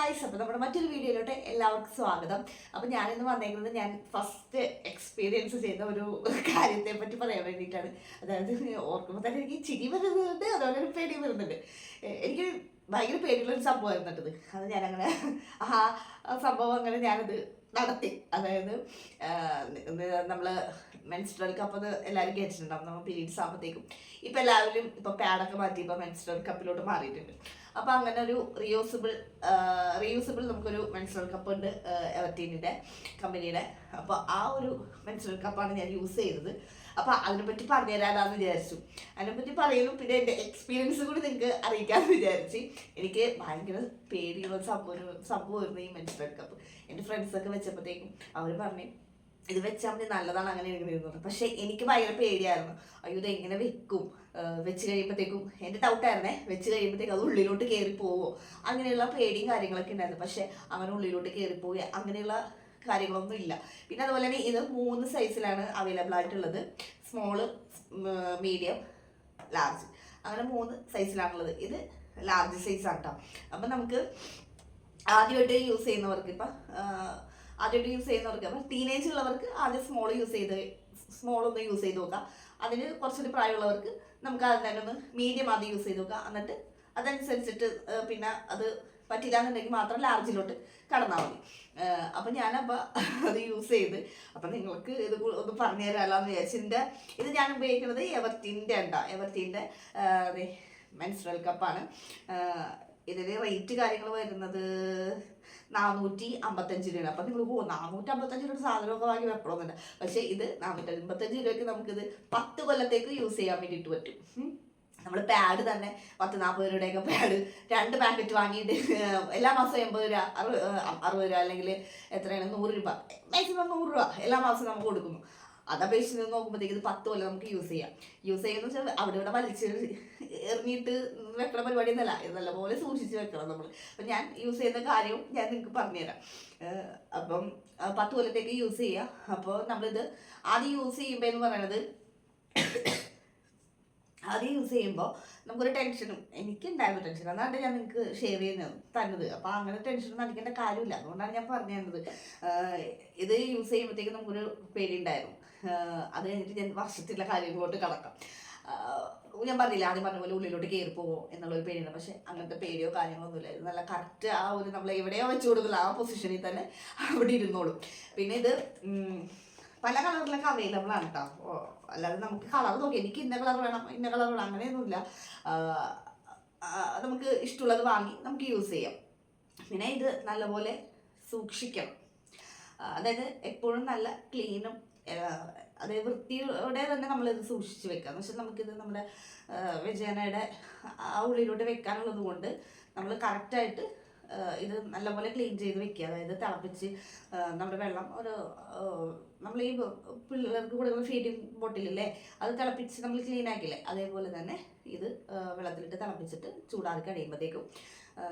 Guys, അപ്പോൾ നമ്മുടെ മറ്റൊരു വീഡിയോയിലോട്ട് എല്ലാവർക്കും സ്വാഗതം. അപ്പോൾ ഞാനിന്ന് വന്നേക്കുന്നത് ഞാൻ ഫസ്റ്റ് എക്സ്പീരിയൻസ് ചെയ്ത ഒരു കാര്യത്തെ പറ്റി പറയാൻ വേണ്ടിയിട്ടാണ്. അതായത് ഓർക്കുമ്പോൾ തന്നെ എനിക്ക് ചിരി വരുന്നുണ്ട്, അതുപോലെ ഒരു പേടി വരുന്നുണ്ട്. എനിക്ക് ഭയങ്കര പേടിയുള്ളൊരു സംഭവമായിരുന്നു കേട്ടത്. അത് ഞാനങ്ങനെ സംഭവം അങ്ങനെ ഞാനത് നടത്തി. അതായത് നമ്മൾ മെൻസ്ട്രൽ കപ്പ് എല്ലാവരും കേട്ടിട്ടുണ്ടാവും. നമ്മൾ പീരീഡ്സ് ആകുമ്പോഴത്തേക്കും ഇപ്പം എല്ലാവരും ഇപ്പം പാഡൊക്കെ മാറ്റി ഇപ്പം മെൻസ്ട്രൽ കപ്പിലോട്ട് മാറിയിട്ടുണ്ട്. അപ്പോൾ അങ്ങനെ ഒരു റീയൂസബിൾ നമുക്കൊരു മെൻസ്ട്രൽ കപ്പ് ഉണ്ട് എവർടീനിൻ്റെ കമ്പനിയുടെ. അപ്പോൾ ആ ഒരു മെൻസ്ട്രൽ കപ്പാണ് ഞാൻ യൂസ് ചെയ്തത്. അപ്പോൾ അതിനെപ്പറ്റി പറഞ്ഞു തരാമെന്ന് വിചാരിച്ചു. അതിനെപ്പറ്റി പറയുന്നു, പിന്നെ എൻ്റെ എക്സ്പീരിയൻസ് കൂടി നിങ്ങൾക്ക് അറിയിക്കാമെന്ന് വിചാരിച്ച്. എനിക്ക് ഭയങ്കര പേടിയുള്ള സംഭവമായിരുന്നു ഈ മെൻസ്ട്രൽ കപ്പ്. എൻ്റെ ഫ്രണ്ട്സൊക്കെ വെച്ചപ്പോഴത്തേക്കും അവർ പറഞ്ഞു ഇത് വെച്ചാൽ മതി, നല്ലതാണ്, അങ്ങനെ ഇങ്ങനെ ഇരുന്നത്. പക്ഷെ എനിക്ക് ഭയങ്കര പേടിയായിരുന്നു. അയ്യോ ഇത് എങ്ങനെ വെക്കും, വെച്ച് കഴിയുമ്പോഴത്തേക്കും എൻ്റെ ഡൗട്ടായിരുന്നേ, വെച്ച് കഴിയുമ്പോഴത്തേക്കും അത് ഉള്ളിലോട്ട് കയറി പോവോ, അങ്ങനെയുള്ള പേടിയും കാര്യങ്ങളൊക്കെ ഉണ്ടായിരുന്നു. പക്ഷെ അങ്ങനെ ഉള്ളിലോട്ട് കയറിപ്പോവുക അങ്ങനെയുള്ള കാര്യങ്ങളൊന്നും ഇല്ല. പിന്നെ അതുപോലെ തന്നെ ഇത് 3 സൈസിലാണ് അവൈലബിൾ ആയിട്ടുള്ളത്. സ്മോള്, മീഡിയം, ലാർജ്, അങ്ങനെ 3 സൈസിലാണുള്ളത്. ഇത് ലാർജ് സൈസാണ് കേട്ടോ. അപ്പം നമുക്ക് ആദ്യമായിട്ട് യൂസ് ചെയ്യുന്നവർക്ക് അപ്പം ടീനേജ് ഉള്ളവർക്ക് ആദ്യം സ്മോളൊന്ന് യൂസ് ചെയ്ത് നോക്കാം. അതിന് കുറച്ചൊരു പ്രായമുള്ളവർക്ക് നമുക്ക് അത് തന്നെ ഒന്ന് മീഡിയം ആദ്യം യൂസ് ചെയ്ത് നോക്കാം. എന്നിട്ട് അതനുസരിച്ചിട്ട് പിന്നെ അത് പറ്റില്ല എന്നുണ്ടെങ്കിൽ മാത്രം ലാർജിലോട്ട് കടന്നാൽ മതി. അപ്പം ഞാനപ്പോൾ അത് യൂസ് ചെയ്ത് അപ്പം നിങ്ങൾക്ക് ഇത് ഒന്ന് പറഞ്ഞു തരാമല്ലോ വിചാരിച്ചു. ഇത് ഞാൻ ഉപയോഗിക്കുന്നത് എവർടീൻ്റെ മെൻസ്ട്രൽ കപ്പാണ്. ഇതിന് റേറ്റ് കാര്യങ്ങൾ വരുന്നത് 455 രൂപയാണ്. അപ്പം നിങ്ങൾ 455 രൂപയുടെ സാധനമൊക്കെ വാങ്ങി വെക്കണമെന്നുണ്ട്. പക്ഷേ ഇത് 455 രൂപയ്ക്ക് നമുക്കിത് 10 കൊല്ലത്തേക്ക് യൂസ് ചെയ്യാൻ വേണ്ടിയിട്ട് പറ്റും. നമ്മൾ പാഡ് തന്നെ 40-40 രൂപയുടെയൊക്കെ പാഡ് 2 പാക്കറ്റ് വാങ്ങിയിട്ട് എല്ലാ മാസവും 80 രൂപ 60 രൂപ അല്ലെങ്കിൽ എത്രയാണ് 100 രൂപ, മാക്സിമം 100 രൂപ എല്ലാ മാസവും നമുക്ക് കൊടുക്കുന്നു. അതപേക്ഷിച്ച് നോക്കുമ്പോഴത്തേക്ക് ഇത് 10 കൊല്ലം നമുക്ക് യൂസ് ചെയ്യുന്ന വെച്ചാൽ അവിടെ ഇവിടെ വലിച്ച് എറിഞ്ഞിട്ട് വെക്കണ പരിപാടി ഒന്നല്ല. ഇത് നല്ലപോലെ സൂക്ഷിച്ച് വെക്കണം നമ്മൾ. അപ്പം ഞാൻ യൂസ് ചെയ്യുന്ന കാര്യവും ഞാൻ നിങ്ങൾക്ക് പറഞ്ഞുതരാം. അപ്പം 10 കൊല്ലത്തേക്ക് യൂസ് ചെയ്യുക. അപ്പോൾ നമ്മളിത് ആദ്യം യൂസ് ചെയ്യുമ്പോൾ എന്ന് പറയണത്, ആദ്യം യൂസ് ചെയ്യുമ്പോൾ നമുക്കൊരു ടെൻഷനും, എനിക്കുണ്ടായിരുന്നു ടെൻഷൻ, അതാണ് ഞാൻ നിങ്ങൾക്ക് ഷെയർ തന്നത്. അപ്പോൾ അങ്ങനെ ടെൻഷനൊന്നും അടിക്കേണ്ട കാര്യമില്ല. അതുകൊണ്ടാണ് ഞാൻ പറഞ്ഞു തന്നത്. ഇത് യൂസ് ചെയ്യുമ്പോഴത്തേക്കും നമുക്കൊരു പേടി ഉണ്ടായിരുന്നു. അത് കഴിഞ്ഞിട്ട് ഞാൻ വർഷത്തിലുള്ള കാര്യങ്ങളോട്ട് കടക്കാം. ഞാൻ പറഞ്ഞില്ല, ആദ്യം പറഞ്ഞ പോലെ ഉള്ളിലോട്ട് കയറി പോവോ എന്നുള്ളൊരു പേടിയുണ്ട്. പക്ഷെ അങ്ങനത്തെ പേടിയോ കാര്യങ്ങളൊന്നുമില്ല. ഇത് നല്ല കറക്റ്റ് ആ ഒരു നമ്മൾ എവിടെയോ വെച്ച് കൊടുക്കില്ല, ആ പൊസിഷനിൽ തന്നെ അവിടെ ഇരുന്നോളും. പിന്നെ ഇത് പല കളറിലൊക്കെ അവൈലബിൾ ആണ് കേട്ടോ. അല്ലാതെ നമുക്ക് കളർ നോക്കി എനിക്ക് ഇന്ന കളർ വേണം അങ്ങനെയൊന്നുമില്ല. നമുക്ക് ഇഷ്ടമുള്ളത് വാങ്ങി നമുക്ക് യൂസ് ചെയ്യാം. പിന്നെ ഇത് നല്ലപോലെ സൂക്ഷിക്കണം. അതായത് എപ്പോഴും നല്ല ക്ലീനും അതായത് വൃത്തിയോടെ തന്നെ നമ്മളിത് സൂക്ഷിച്ച് വെക്കുക. എന്ന് വെച്ചാൽ നമുക്കിത് നമ്മുടെ വെജാനയുടെ ആ ഉള്ളിലോട്ട് വെക്കാനുള്ളത് കൊണ്ട് നമ്മൾ കറക്റ്റായിട്ട് ഇത് നല്ലപോലെ ക്ലീൻ ചെയ്ത് വെക്കുക. അതായത് തിളപ്പിച്ച് നമ്മുടെ വെള്ളം നമ്മൾ ഈ പിള്ളേർക്ക് കൊടുക്കുന്ന ഫീഡിങ് ബോട്ടിലില്ലേ, അത് തിളപ്പിച്ച് നമ്മൾ ക്ലീൻ ആക്കില്ലേ, അതേപോലെ തന്നെ ഇത് വെള്ളത്തിലിട്ട് തിളപ്പിച്ചിട്ട് ചൂടാറി കഴിയുമ്പോഴത്തേക്കും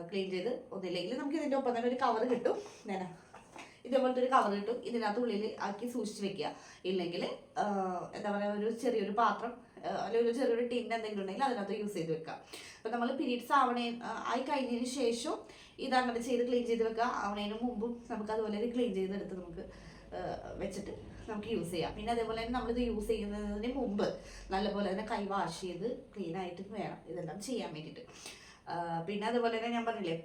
ക്ലീൻ ചെയ്ത്, ഒന്നില്ലെങ്കിൽ നമുക്ക് ഇതിൻ്റെ ഒപ്പം തന്നെ ഒരു കവർ കിട്ടും. ഇതേപോലത്തെ ഒരു കവർ കിട്ടും, ഇതിനകത്ത് ഉള്ളിൽ ആക്കി സൂക്ഷിച്ച് വെക്കുക. ഇല്ലെങ്കിൽ എന്താ പറയുക, ഒരു ചെറിയൊരു പാത്രം അല്ലെങ്കിൽ ഒരു ചെറിയൊരു ടിൻ എന്തെങ്കിലും ഉണ്ടെങ്കിൽ അതിനകത്ത് യൂസ് ചെയ്ത് വെക്കുക. അപ്പം നമ്മൾ പീരീഡ്സ് ആയി കഴിഞ്ഞതിന് ശേഷം ഇതങ്ങനെ ചെയ്ത് ക്ലീൻ ചെയ്ത് വെക്കുക. ആവണതിന് മുമ്പും നമുക്ക് അതുപോലെ ക്ലീൻ ചെയ്തെടുത്ത് നമുക്ക് വെച്ചിട്ട് നമുക്ക് യൂസ് ചെയ്യാം. പിന്നെ അതേപോലെ തന്നെ നമ്മളിത് യൂസ് ചെയ്യുന്നതിന് മുമ്പ് നല്ലപോലെ തന്നെ കൈ വാഷ് ചെയ്ത് ക്ലീനായിട്ട് വേണം ഇതെല്ലാം ചെയ്യാൻ വേണ്ടിയിട്ട്. പിന്നെ അതുപോലെ തന്നെ ഞാൻ പറഞ്ഞില്ലേ,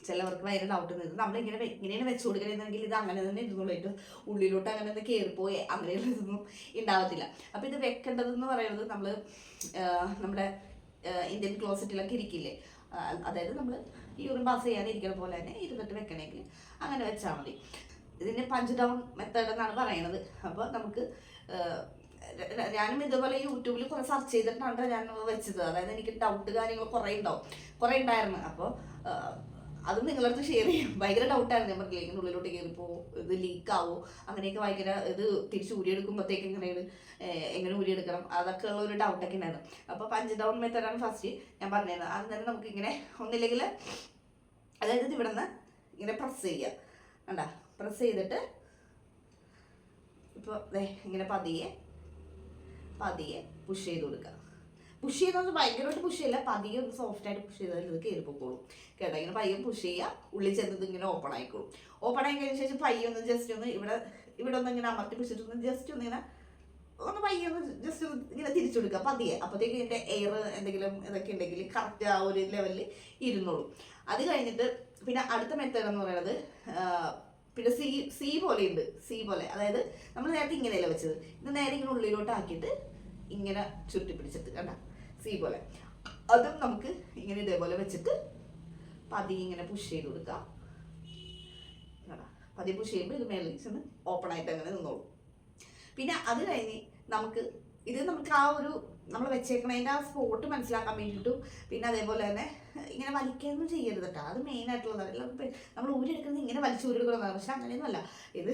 ചിലവർക്ക് ഭയങ്കര ഡൗട്ട് നിന്നത് ഇങ്ങനെയാണ് വെച്ച് കൊടുക്കണമെങ്കിൽ ഇത് അങ്ങനെ തന്നെ ഇരുന്നുള്ളൂ. ഏറ്റവും ഉള്ളിലോട്ട് അങ്ങനെ ഒന്ന് കയറിപ്പോയി അങ്ങനെയുള്ള ഇതൊന്നും ഉണ്ടാവത്തില്ല. അപ്പോൾ ഇത് വെക്കേണ്ടതെന്ന് പറയുന്നത് നമ്മുടെ ഇന്ത്യൻ ക്ലോസറ്റിലൊക്കെ ഇരിക്കില്ലേ, അതായത് നമ്മൾ യൂറിൻ പാസ് ചെയ്യാനിരിക്കുന്ന പോലെ തന്നെ ഇരുന്നിട്ട് വെക്കണമെങ്കിൽ അങ്ങനെ വെച്ചാൽ മതി. ഇതിന് പഞ്ച് ഡൗൺ മെത്തേഡ് എന്നാണ് പറയണത്. അപ്പോൾ നമുക്ക് ഞാനും ഇതുപോലെ യൂട്യൂബിൽ കുറേ സെർച്ച് ചെയ്തിട്ടാണ് ഞാൻ വെച്ചത്. അതായത് എനിക്ക് ഡൗട്ട് കാര്യങ്ങൾ കുറേ ഉണ്ടായിരുന്നു. അപ്പോൾ അത് നിങ്ങളടുത്ത് ഷെയർ ചെയ്യും. ഭയങ്കര ഡൗട്ടായിരുന്നു. ഞാൻ പറഞ്ഞില്ല, ഇങ്ങനെ ഉള്ളിലോട്ട് കയറിപ്പോവോ, ഇത് ലീക്കാവോ, അങ്ങനെയൊക്കെ ഭയങ്കര ഇത് തിരിച്ച് ഊരിയെടുക്കുമ്പോഴത്തേക്ക് എങ്ങനെ ഊരിയെടുക്കണം, അതൊക്കെ ഉള്ള ഒരു ഡൗട്ടൊക്കെ ഉണ്ടായിരുന്നു. അപ്പോൾ പഞ്ച് ഡൗൺ മെത്തേഡാണ് ഫസ്റ്റ് ഞാൻ പറഞ്ഞത്. അത് തന്നെ നമുക്കിങ്ങനെ ഒന്നില്ലെങ്കിൽ അതായത് ഇവിടെ നിന്ന് ഇങ്ങനെ പ്രസ് ചെയ്യുക, കണ്ടാ, പ്രസ് ചെയ്തിട്ട് ഇപ്പോൾ ഇങ്ങനെ പതിയെ പുഷ് ചെയ്ത് കൊടുക്കുക. പുഷ് ചെയ്തെന്ന് ഭയങ്കരമായിട്ട് പുഷ് ചെയ്യില്ല, പതിയെ ഒന്ന് സോഫ്റ്റായിട്ട് പുഷ് ചെയ്താൽ ഇത് കയറി പൊക്കോളും കേട്ടോ. ഇങ്ങനെ പയ്യെ പുഷ് ചെയ്യുക, ഉള്ളിൽ ചെന്നത് ഇങ്ങനെ ഓപ്പൺ ആയിക്കോളും. ഓപ്പൺ ആയി കഴിഞ്ഞ ശേഷം പയ്യെ ഒന്ന് ജസ്റ്റ് ഒന്ന് ഇവിടെ ഒന്ന് ഇങ്ങനെ അമർത്തി പിടിച്ചിട്ടൊന്ന് ജസ്റ്റ് ഒന്ന് ഇങ്ങനെ ഒന്ന് പയ്യെ ഒന്ന് ജസ്റ്റ് ഇങ്ങനെ തിരിച്ചു കൊടുക്കുക പതിയെ. അപ്പോഴത്തേക്ക് ഇതിൻ്റെ എയർ എന്തെങ്കിലും ഇതൊക്കെ ഉണ്ടെങ്കിൽ കറക്റ്റ് ആ ഒരു ലെവലിൽ ഇരുന്നോളൂ. അത് കഴിഞ്ഞിട്ട് പിന്നെ അടുത്ത മെത്തേഡ് എന്ന് പറയുന്നത് പിന്നെ സി പോലെ ഉണ്ട്. സി പോലെ, അതായത് നമ്മൾ നേരത്തെ ഇങ്ങനെയല്ല വെച്ചത്, ഇത് നേരെ ഇങ്ങനെ ഉള്ളിലോട്ട് ആക്കിയിട്ട് ഇങ്ങനെ ചുരുട്ടി പിടിച്ചിട്ട് കണ്ട സി പോലെ. അതും നമുക്ക് ഇങ്ങനെ ഇതേപോലെ വെച്ചിട്ട് പതിയെ ഇങ്ങനെ പുഷ് ചെയ്ത് കൊടുക്കാം. പതിയെ പുഷ് ചെയ്യുമ്പോൾ ഇത് മേളിൽ ചെന്ന് ഓപ്പൺ ആയിട്ട് അങ്ങനെ നിന്നോളൂ. പിന്നെ അത് കഴിഞ്ഞ് നമുക്ക് ആ ഒരു നമ്മൾ വെച്ചേക്കണതിൻ്റെ ആ സ്പോട്ട് മനസ്സിലാക്കാൻ വേണ്ടിയിട്ടും പിന്നെ അതേപോലെ തന്നെ ഇങ്ങനെ വലിക്കാനൊന്നും ചെയ്യരുത് കേട്ടോ. അത് മെയിനായിട്ടുള്ളതാണ്. എല്ലാവർക്കും നമ്മൾ ഊരെടുക്കുന്നത് ഇങ്ങനെ വലിച്ചു ഊരെടുക്കുന്നതാണ്, പക്ഷെ അങ്ങനെയൊന്നുമല്ല. ഇത്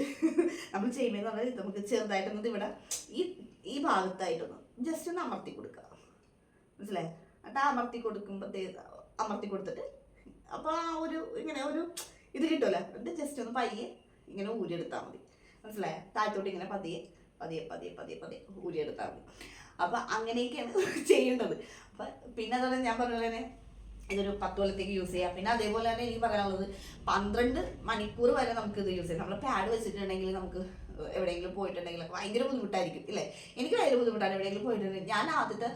നമ്മൾ ചെയ്യുന്നതെന്ന് പറഞ്ഞാൽ നമുക്ക് ചെറുതായിട്ടൊന്നും ഇവിടെ ഈ ഭാഗത്തായിട്ടൊന്ന് ജസ്റ്റ് ഒന്ന് അമർത്തി കൊടുക്കുക, മനസ്സിലായി? എന്നിട്ട് അമർത്തി കൊടുത്തിട്ട് അപ്പോൾ ആ ഒരു ഇങ്ങനെ ഒരു ഇത് കിട്ടുമല്ലോ, എന്നിട്ട് ജസ്റ്റ് ഒന്ന് പയ്യെ ഇങ്ങനെ ഊരിയെടുത്താൽ മതി, മനസ്സിലായോ? താഴത്തോട്ട് ഇങ്ങനെ പതിയെ ഊരിയെടുത്താൽ മതി. അപ്പം അങ്ങനെയൊക്കെയാണ് ചെയ്യേണ്ടത്. അപ്പം പിന്നെ അതുപോലെ ഞാൻ പറഞ്ഞ പോലെ തന്നെ ഇതൊരു 10 കൊല്ലത്തേക്ക് യൂസ് ചെയ്യാം. പിന്നെ അതേപോലെ തന്നെ എനിക്ക് പറയാനുള്ളത് 12 മണിക്കൂർ വരെ നമുക്ക് ഇത് യൂസ് ചെയ്യാം. നമ്മൾ പാഡ് വെച്ചിട്ടുണ്ടെങ്കിൽ നമുക്ക് എവിടെയെങ്കിലും പോയിട്ടുണ്ടെങ്കിൽ ഭയങ്കര ബുദ്ധിമുട്ടായിരിക്കും ഇല്ലേ? എനിക്ക് ഭയങ്കര ബുദ്ധിമുട്ടാണ് എവിടെയെങ്കിലും പോയിട്ടുണ്ടെങ്കിൽ. ഞാൻ ആദ്യത്തെ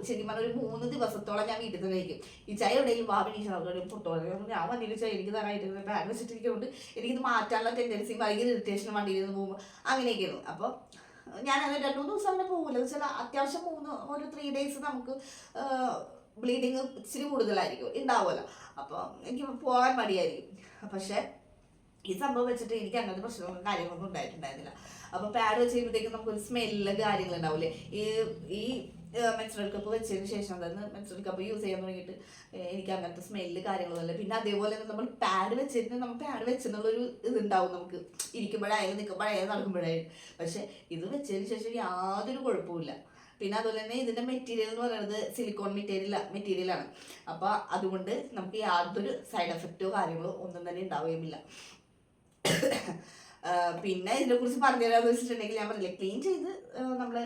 ശരിക്കും പറഞ്ഞാൽ ഒരു 3 ദിവസത്തോളം ഞാൻ വീട്ടിൽ തന്നെ കഴിക്കും. ഈ ചായ എവിടെയെങ്കിലും ഭാവനീഷ് പുറത്തോളം ഞാൻ വന്നിട്ട് ചായ എനിക്ക് തരായിട്ട് പാഡ് വെച്ചിട്ടിരിക്കുന്നുണ്ട്. എനിക്കിത് മാറ്റാനുള്ള ടെൻഡൻസിയും ഭയങ്കര ഇറിറ്റേഷനും വണ്ടിയിൽ പോകുമ്പോൾ അങ്ങനെയൊക്കെയായിരുന്നു. അപ്പോൾ ഞാൻ അങ്ങനെ 2-3 ദിവസം അങ്ങനെ പോകില്ല. എന്ന് വെച്ചാൽ അത്യാവശ്യം 3 days നമുക്ക് ബ്ലീഡിങ് ഇച്ചിരി കൂടുതലായിരിക്കും ഉണ്ടാവുമല്ലോ. അപ്പോൾ എനിക്ക് പോകാൻ മടിയായിരിക്കും. പക്ഷേ ഈ സംഭവം വെച്ചിട്ട് എനിക്ക് അങ്ങനത്തെ പ്രശ്നങ്ങളും കാര്യങ്ങളൊന്നും ഉണ്ടായിട്ടുണ്ടായിരുന്നില്ല. അപ്പോൾ പാഡ് വെച്ച് കഴിയുമ്പോഴത്തേക്കും നമുക്കൊരു സ്മെല്ല് കാര്യങ്ങളുണ്ടാവില്ലേ. ഈ മെൻസ്ട്രൽ കപ്പ് വെച്ചതിന് ശേഷം, അതായത് മെൻസ്ട്രൽ കപ്പ് യൂസ് ചെയ്യാൻ തുടങ്ങിയിട്ട് എനിക്ക് അങ്ങനത്തെ സ്മെല്ല് കാര്യങ്ങളൊന്നുമില്ല. പിന്നെ അതേപോലെ തന്നെ നമ്മൾ പാഡ് വെച്ചെന്നുള്ളൊരു ഇതുണ്ടാവും നമുക്ക്, ഇരിക്കുമ്പോഴായാലും നിൽക്കുമ്പോഴായാലും നടക്കുമ്പോഴായാലും. പക്ഷേ ഇത് വെച്ചതിന് ശേഷം യാതൊരു കുഴപ്പമില്ല. പിന്നെ അതുപോലെ തന്നെ ഇതിൻ്റെ മെറ്റീരിയൽ എന്ന് പറയുന്നത് സിലിക്കോൺ മെറ്റീരിയലാണ്. അപ്പോൾ അതുകൊണ്ട് നമുക്ക് യാതൊരു സൈഡ് എഫക്റ്റോ കാര്യങ്ങളോ ഒന്നും തന്നെ ഉണ്ടാവുകയുമില്ല. പിന്നെ ഇതിനെക്കുറിച്ച് പറഞ്ഞു തരാമെന്ന് വെച്ചിട്ടുണ്ടെങ്കിൽ ഞാൻ പറഞ്ഞില്ലേ, ക്ലീൻ ചെയ്ത് നമ്മൾ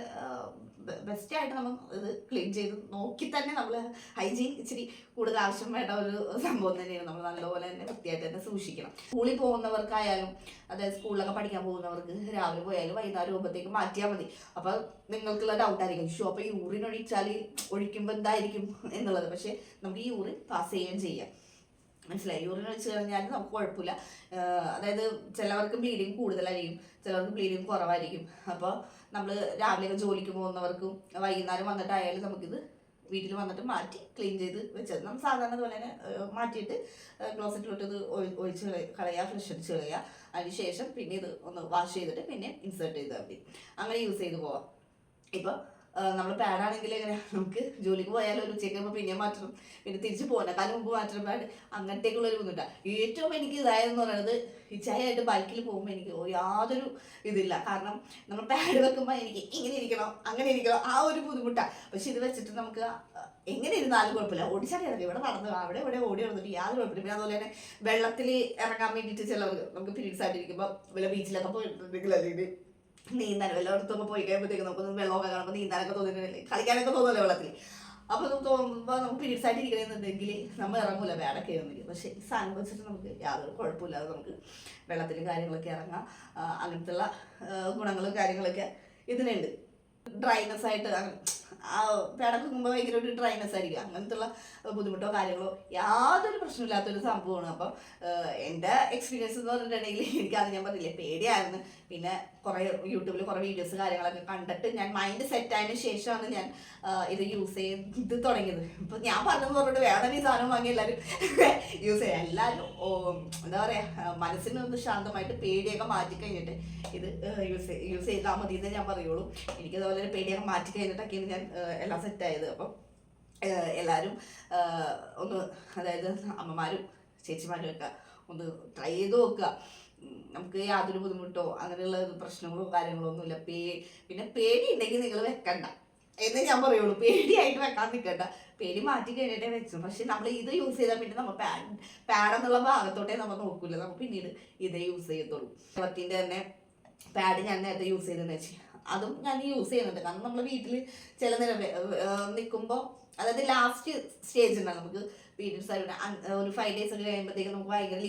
ബെസ്റ്റായിട്ട് നമ്മൾ ഇത് ക്ലീൻ ചെയ്ത് നോക്കി തന്നെ നമ്മൾ ഹൈജീൻ ഇച്ചിരി കൂടുതൽ ആവശ്യം വേണ്ട ഒരു സംഭവം തന്നെയാണ്. നമ്മൾ നല്ലപോലെ തന്നെ വൃത്തിയായിട്ട് തന്നെ സൂക്ഷിക്കണം. സ്കൂളിൽ പോകുന്നവർക്കായാലും, അതായത് സ്കൂളിലൊക്കെ പഠിക്കാൻ പോകുന്നവർക്ക് രാവിലെ പോയാലും വൈകുന്നേരം ആകുമ്പോഴത്തേക്ക് മാറ്റിയാൽ മതി. അപ്പോൾ നിങ്ങൾക്കുള്ള ഡൗട്ടായിരിക്കും, അപ്പോൾ യൂറിൻ ഒഴിക്കുമ്പോൾ എന്തായിരിക്കും എന്നുള്ളത്. പക്ഷേ നമുക്ക് ഈ യൂറിൻ പാസ് ചെയ്യുകയും ചെയ്യാം, മനസ്സിലായി? യൂറിൻ ഒഴിച്ച് കഴിഞ്ഞാൽ നമുക്ക് കുഴപ്പമില്ല. അതായത് ചിലവർക്ക് ബ്ലീഡിങ് കൂടുതലായിരിക്കും, ചിലവർക്ക് ബ്ലീഡിങ് കുറവായിരിക്കും. അപ്പോൾ നമ്മൾ രാവിലെ ജോലിക്ക് പോകുന്നവർക്കും വൈകുന്നേരം വന്നിട്ടായാലും നമുക്കിത് വീട്ടിൽ വന്നിട്ട് മാറ്റി ക്ലീൻ ചെയ്ത് വെച്ചത് നമ്മൾ സാധാരണ പോലെ തന്നെ മാറ്റിയിട്ട് ക്ലോസറ്റിലോട്ട് ഇത് ഒഴിച്ച് കളയുക, ഫ്രഷ് അടിച്ച് കളയുക. അതിന് ശേഷം പിന്നെ ഇത് ഒന്ന് വാഷ് ചെയ്തിട്ട് പിന്നെ ഇൻസേർട്ട് ചെയ്താൽ മതി. അങ്ങനെ യൂസ് ചെയ്ത് പോവാം. ഇപ്പോൾ നമ്മൾ പാഡാണെങ്കിൽ എങ്ങനെ നമുക്ക് ജോലിക്ക് പോയാലും ഒരു ഉച്ചയ്ക്ക് ആകുമ്പോൾ പിന്നെ മാറ്റണം, പിന്നെ തിരിച്ച് പോകുന്നേക്കാളും മുമ്പ് മാറ്റണം പാഡ്, അങ്ങനത്തേക്കുള്ളൊരു ബുദ്ധിമുട്ടാണ്. ഏറ്റവും എനിക്ക് ഇതായതെന്ന് പറയുന്നത് ഈ ചായയായിട്ട് ബൈക്കിൽ പോകുമ്പോൾ എനിക്ക് യാതൊരു ഇതില്ല. കാരണം നമ്മൾ പാഡ് വെക്കുമ്പോൾ എനിക്ക് ഇങ്ങനെ ഇരിക്കണം അങ്ങനെ ഇരിക്കണം ആ ഒരു ബുദ്ധിമുട്ടാണ്. പക്ഷെ ഇത് വെച്ചിട്ട് നമുക്ക് എങ്ങനെ ഇരുന്നാലും കുഴപ്പമില്ല. ഓടിച്ചാടി ഇറങ്ങി ഇവിടെ നടന്നു ഇവിടെ ഓടി നടന്നിട്ട് യാതൊരു കുഴപ്പമില്ല. പിന്നെ അതുപോലെ തന്നെ വെള്ളത്തിൽ ഇറങ്ങാൻ വേണ്ടിയിട്ട് ചിലവർക്ക് നമുക്ക് പീരീഡ്സ് ആയിട്ടിരിക്കുമ്പോൾ വല്ല ബീച്ചിലൊക്കെ പോയിട്ടുണ്ടെങ്കിൽ അല്ലെങ്കിൽ നീന്താനും എല്ലായിടത്തൊക്കെ പോയി കഴിയുമ്പോഴത്തേക്ക് നമുക്കൊന്ന് വെള്ളമൊക്കെ കാണുമ്പോൾ നീന്താനൊക്കെ തോന്നുന്നില്ലേ, കളിക്കാനൊക്കെ തോന്നുമല്ലോ വെള്ളത്തിൽ. അപ്പോൾ നമുക്ക് തോന്നുമ്പോൾ നമുക്ക് പീരീഡ്സ് ആയിട്ട് ഇരിക്കണമെന്നുണ്ടെങ്കിൽ നമ്മൾ ഇറങ്ങൂല, വേടൊക്കെ ആയിരുന്നില്ല. പക്ഷേ ഈ സാധനം വെച്ചിട്ട് നമുക്ക് യാതൊരു കുഴപ്പമില്ലാതെ നമുക്ക് വെള്ളത്തിലും കാര്യങ്ങളൊക്കെ ഇറങ്ങാം. അങ്ങനത്തെയുള്ള ഗുണങ്ങളും കാര്യങ്ങളൊക്കെ ഇതിനുണ്ട്. ഡ്രൈനെസ് ആയിട്ട് പേടൊക്കെ മുമ്പ് ഭയങ്കര ഒരു ഡ്രൈനെസ് ആയിരിക്കും. അങ്ങനത്തുള്ള ബുദ്ധിമുട്ടോ കാര്യങ്ങളോ യാതൊരു പ്രശ്നമില്ലാത്തൊരു സംഭവമാണ്. അപ്പം എൻ്റെ എക്സ്പീരിയൻസ് എന്ന് പറഞ്ഞിട്ടുണ്ടെങ്കിൽ എനിക്കത് ഞാൻ പറഞ്ഞില്ലേ പേടിയായിരുന്നു. പിന്നെ കുറേ യൂട്യൂബിൽ കുറേ വീഡിയോസ് കാര്യങ്ങളൊക്കെ കണ്ടിട്ട് ഞാൻ മൈൻഡ് സെറ്റായതിനു ശേഷമാണ് ഞാൻ ഇത് യൂസ് ചെയ്ത് തുടങ്ങിയത്. ഇപ്പം ഞാൻ പറഞ്ഞെന്ന് പറഞ്ഞിട്ട് വേറെ ഈ സാധനം വാങ്ങി എല്ലാവരും യൂസ് ചെയ്യാം. എല്ലാവരും എന്താ പറയുക, മനസ്സിനൊന്ന് ശാന്തമായിട്ട് പേടിയൊക്കെ മാറ്റി കഴിഞ്ഞിട്ട് ഇത് യൂസ് ചെയ്താൽ മതി എന്ന് ഞാൻ പറയുള്ളൂ. എനിക്കതുപോലെ ഒരു പേടിയൊക്കെ മാറ്റി കഴിഞ്ഞിട്ടൊക്കെയാണ് ഞാൻ എല്ലാം സെറ്റായത്. അപ്പം എല്ലാവരും ഒന്ന്, അതായത് അമ്മമാരും ചേച്ചിമാരും ഒക്കെ ഒന്ന് ട്രൈ ചെയ്ത് നോക്കുക. നമുക്ക് യാതൊരു ബുദ്ധിമുട്ടോ അങ്ങനെയുള്ള പ്രശ്നങ്ങളോ കാര്യങ്ങളോ ഒന്നുമില്ല. പിന്നെ പേടി ഉണ്ടെങ്കിൽ നിങ്ങൾ വെക്കണ്ട എന്നേ ഞാൻ പറയുള്ളൂ. പേടിയായിട്ട് വെക്കാൻ നിൽക്കണ്ട, പേടി മാറ്റി കഴിഞ്ഞിട്ടേ വെച്ചു. പക്ഷെ നമ്മൾ ഇത് യൂസ് ചെയ്താൽ പിന്നെ നമ്മൾ പാഡെന്നുള്ള ഭാഗത്തോട്ടേ നമ്മൾ നോക്കൂല, നമുക്ക് പിന്നീട് ഇതേ യൂസ് ചെയ്യത്തുള്ളൂ. വെള്ളത്തിൻ്റെ തന്നെ പാഡ് ഞാൻ നേരത്തെ യൂസ് ചെയ്തെന്ന് വെച്ചാൽ അതും ഞാൻ യൂസ് ചെയ്യുന്നുണ്ട്. കാരണം നമ്മൾ വീട്ടിൽ ചില നേരം നിൽക്കുമ്പോൾ, അതായത് ലാസ്റ്റ് സ്റ്റേജ് ഉണ്ടാകും നമുക്ക് പീരിയഡ്സ് ആയിട്ട് ഒരു 5 days ഒക്കെ കഴിയുമ്പോഴത്തേക്ക് നമുക്ക് ഭയങ്കര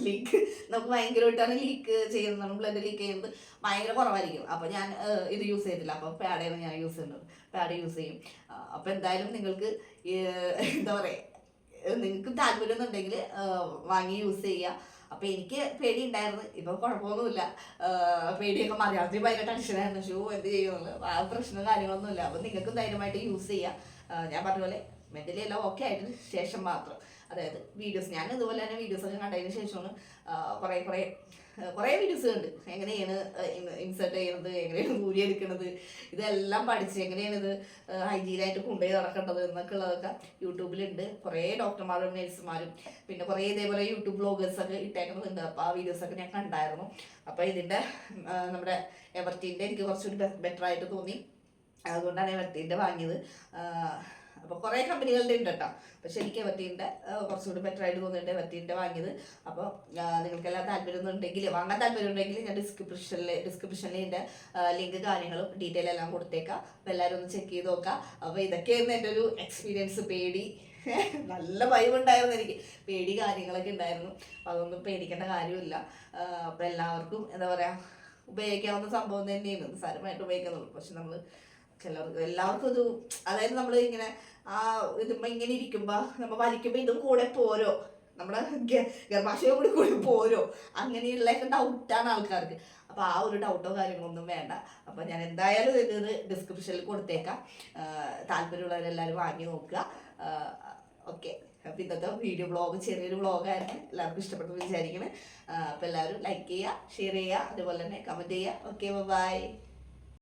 ലീക്ക് നമുക്ക് ഭയങ്കരമായിട്ടാണ് ലീക്ക് ചെയ്യുന്നത്, നമ്മൾ ബ്ലഡ് ലീക്ക് ചെയ്യുന്നത് ഭയങ്കര കുറവായിരിക്കും. അപ്പോൾ ഞാൻ ഇത് യൂസ് ചെയ്തില്ല, അപ്പോൾ പാഡാണ് ഞാൻ യൂസ് ചെയ്യുന്നത്, പാഡ് യൂസ് ചെയ്യും. അപ്പോൾ എന്തായാലും നിങ്ങൾക്ക് എന്താ പറയുക, നിങ്ങൾക്ക് താല്പര്യം ഉണ്ടെങ്കിൽ വാങ്ങി യൂസ് ചെയ്യുക. അപ്പോൾ എനിക്ക് പേടി ഉണ്ടായിരുന്നു, ഇപ്പോൾ കുഴപ്പമൊന്നുമില്ല, പേടിയൊക്കെ മാറി. ആദ്യം ഭയങ്കര ടെൻഷനായിരുന്നു, ഷൂ എന്ത് ചെയ്യുന്നുള്ളത്, ആ പ്രശ്നവും കാര്യങ്ങളൊന്നുമില്ല. അപ്പോൾ നിങ്ങൾക്ക് ധൈര്യമായിട്ട് യൂസ് ചെയ്യാം. ഞാൻ പറഞ്ഞ പോലെ മെൻ്റലി എല്ലാം ഓക്കെ ആയിട്ട് ശേഷം മാത്രം, അതായത് വീഡിയോസ്, ഞാൻ ഇതുപോലെ തന്നെ വീഡിയോസൊക്കെ കണ്ടതിന് ശേഷമാണ് കുറേ വീഡിയോസ് കണ്ട് എങ്ങനെയാണ് ഇൻസേർട്ട് ചെയ്യുന്നത്, എങ്ങനെയാണ് ഊരി എടുക്കുന്നത്, ഇതെല്ലാം പഠിച്ച് എങ്ങനെയാണ് ഇത് ഹൈജീനായിട്ട് കൊണ്ടുപോയി നടക്കേണ്ടത് എന്നൊക്കെ ഉള്ളതൊക്കെ യൂട്യൂബിലുണ്ട്. കുറേ ഡോക്ടർമാരും നഴ്സുമാരും പിന്നെ കുറേ ഇതേപോലെ യൂട്യൂബ് ബ്ലോഗേഴ്സൊക്കെ ഇട്ടേക്കുന്നതുണ്ട്. അപ്പോൾ ആ വീഡിയോസൊക്കെ ഞാൻ കണ്ടായിരുന്നു. അപ്പോൾ ഇതിൻ്റെ നമ്മുടെ എവർട്ടീൻ്റെ എനിക്ക് കുറച്ചുകൂടി ബെറ്റർ ആയിട്ട് തോന്നി, അതുകൊണ്ടാണ് എവർട്ടീൻ്റെ വാങ്ങിയത്. അപ്പോൾ കുറേ കമ്പനികളുടെ ഉണ്ട് കേട്ടോ, പക്ഷെ എനിക്ക് എവർട്ടീൻ്റെ കുറച്ചുകൂടി ബെറ്റർ ആയിട്ട് തോന്നിയിട്ട് എവർട്ടീൻ്റെ വാങ്ങിയത്. അപ്പോൾ നിങ്ങൾക്കെല്ലാം താല്പര്യം ഉണ്ടെങ്കിൽ, വാങ്ങാൻ താല്പര്യം ഉണ്ടെങ്കിൽ ഞാൻ ഡിസ്ക്രിപ്ഷനിൽ എൻ്റെ ലിങ്ക് കാര്യങ്ങളും ഡീറ്റെയിൽ എല്ലാം കൊടുത്തേക്കാം. അപ്പോൾ എല്ലാവരും ഒന്ന് ചെക്ക് ചെയ്ത് നോക്കാം. അപ്പോൾ ഇതൊക്കെയായിരുന്നു എൻ്റെ ഒരു എക്സ്പീരിയൻസ്. പേടി നല്ല ഭയമുണ്ടായിരുന്നു, എനിക്ക് പേടി കാര്യങ്ങളൊക്കെ ഉണ്ടായിരുന്നു. അപ്പോൾ അതൊന്നും പേടിക്കേണ്ട കാര്യമില്ല. അപ്പോൾ എല്ലാവർക്കും എന്താ പറയുക, ഉപയോഗിക്കാവുന്ന സംഭവം തന്നെയാണ്, നിസ്സാരമായിട്ട് ഉപയോഗിക്കുന്നുള്ളൂ. പക്ഷെ നമ്മൾ ചിലർക്ക് എല്ലാവർക്കും ഇത്, അതായത് നമ്മൾ ഇങ്ങനെ ഇതുമ്പോൾ ഇങ്ങനെ ഇരിക്കുമ്പോൾ നമ്മൾ വലിക്കുമ്പോൾ ഇതും കൂടെ പോരോ, നമ്മുടെ ഗർഭാശയം കൂടി പോരോ, അങ്ങനെയുള്ളതൊക്കെ ഡൗട്ടാണ് ആൾക്കാർക്ക്. അപ്പോൾ ആ ഒരു ഡൗട്ടോ കാര്യങ്ങളൊന്നും വേണ്ട. അപ്പോൾ ഞാൻ എന്തായാലും ഇത് ഡിസ്ക്രിപ്ഷനിൽ കൊടുത്തേക്കാം, താല്പര്യമുള്ളവരെല്ലാവരും വാങ്ങി നോക്കുക. ഓക്കെ, അപ്പോൾ ഇന്നത്തെ വീഡിയോ ബ്ലോഗ് ചെറിയൊരു ബ്ലോഗായിരുന്നു, എല്ലാവർക്കും ഇഷ്ടപ്പെട്ടു വിചാരിക്കണം. അപ്പോൾ എല്ലാവരും ലൈക്ക് ചെയ്യുക, ഷെയർ ചെയ്യുക, അതുപോലെ തന്നെ കമൻറ്റ് ചെയ്യുക. Okay, by.